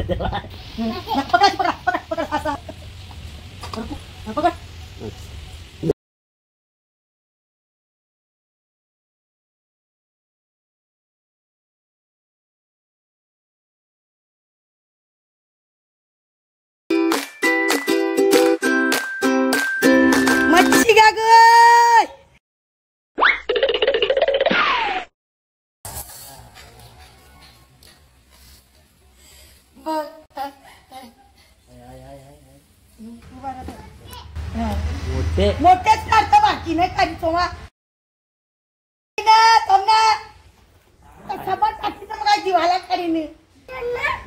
पकड पकड पकड पकड असा पकड. मच्छी घ्या ग. मोठेच काढतो बाकी नाही काढी सोमा काय दिवाला काढीने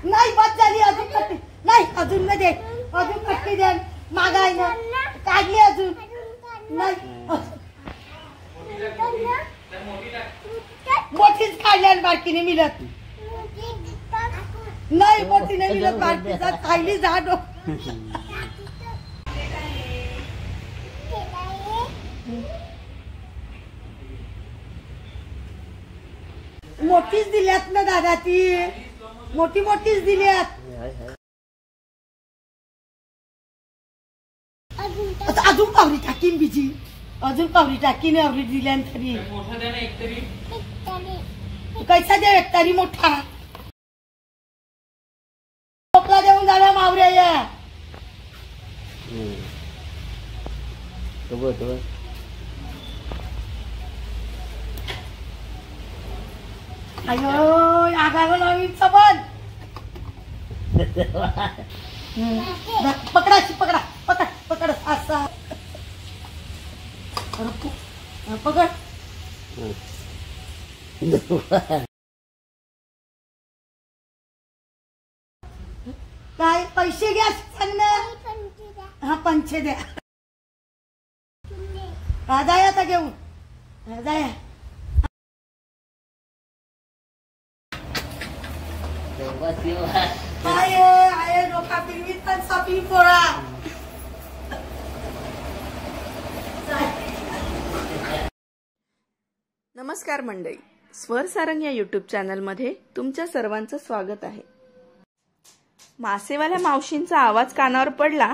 नाही बस झाली अजून कट्टी नाही अजून न दे अजून कट्टी दे मागाय ना काढली अजून नाही मोठीच काढल्या बारकीने मिळत नाही मोठी नाही मिळत बारकीचा खायली झाड मोठीच दिल्यात ना दादा ती मोठी मोठीच दिल्यात अजून पावरी टाकीन बिजी अजून पावरी टाकीन आवरी दिल्यान तरी कैसा दे एक तरी मोठा टोपला देऊन जाव्या मावऱ्या या अयो आगाव नवीन सबन पकडाची पकडा पकड पकड असा पकड काय पैसे घ्या सांग ना हा पंचे द्या हा जाय आता घेऊन जाय आये डोका पिरवीत पण सापी पोळा नमस्कार मंडळी, स्वर सारंग या यूट्यूब चॅनलमध्ये तुमच्या सर्वांचं स्वागत आहे. मासेवाल्या मावशींचा आवाज कानावर पडला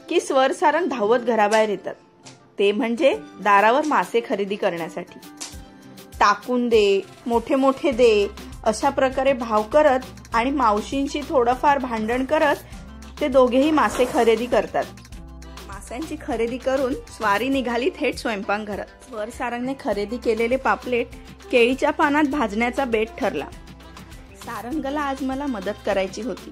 की स्वर सारंग धावत घराबाहेर येतात. ते म्हणजे दारावर मासे खरेदी करण्यासाठी. टाकून दे, मोठे मोठे दे अशा प्रकारे भाव करत आणि मावशींशी थोडंफार भांडण करत ते दोघेही मासे खरेदी करतात. माशांची खरेदी करून स्वारी निघाली थेट स्वयंपाकघरात. स्वर सारंगने खरेदी केलेले पापलेट केळीच्या पानात भाजण्याचा बेत ठरला. सारंगला आज मला मदत करायची होती,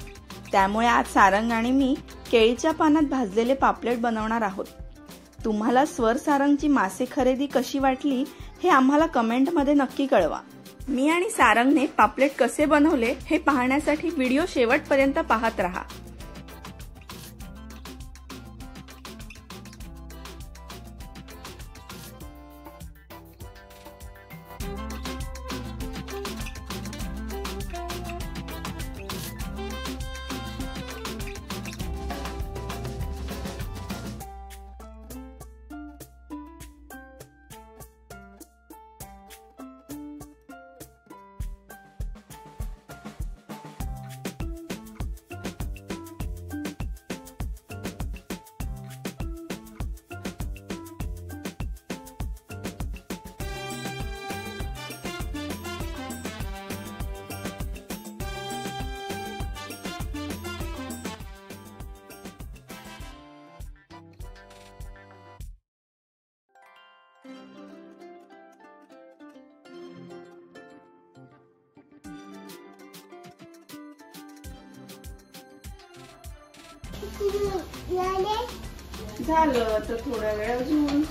त्यामुळे आज सारंग आणि मी केळीच्या पानात भाजलेले पापलेट बनवणार आहोत. तुम्हाला स्वर सारंगची मासे खरेदी कशी वाटली हे आम्हाला कमेंटमध्ये नक्की कळवा. मी आणि सारंगने पापलेट कसे बनवले हे पाहण्यासाठी व्हिडिओ शेवटपर्यंत पाहत रहा. झालं तर थोडा वेळ अजून.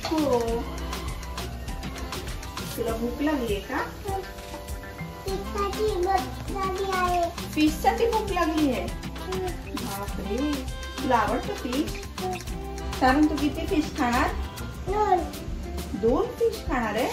हो, तुला भूक लागली का? फिश साठी भूक लागली आहे. बापरे, तुला आवडतं फिश? कारण तू किती फिश खाणार? 2 फिश खाणार आहे.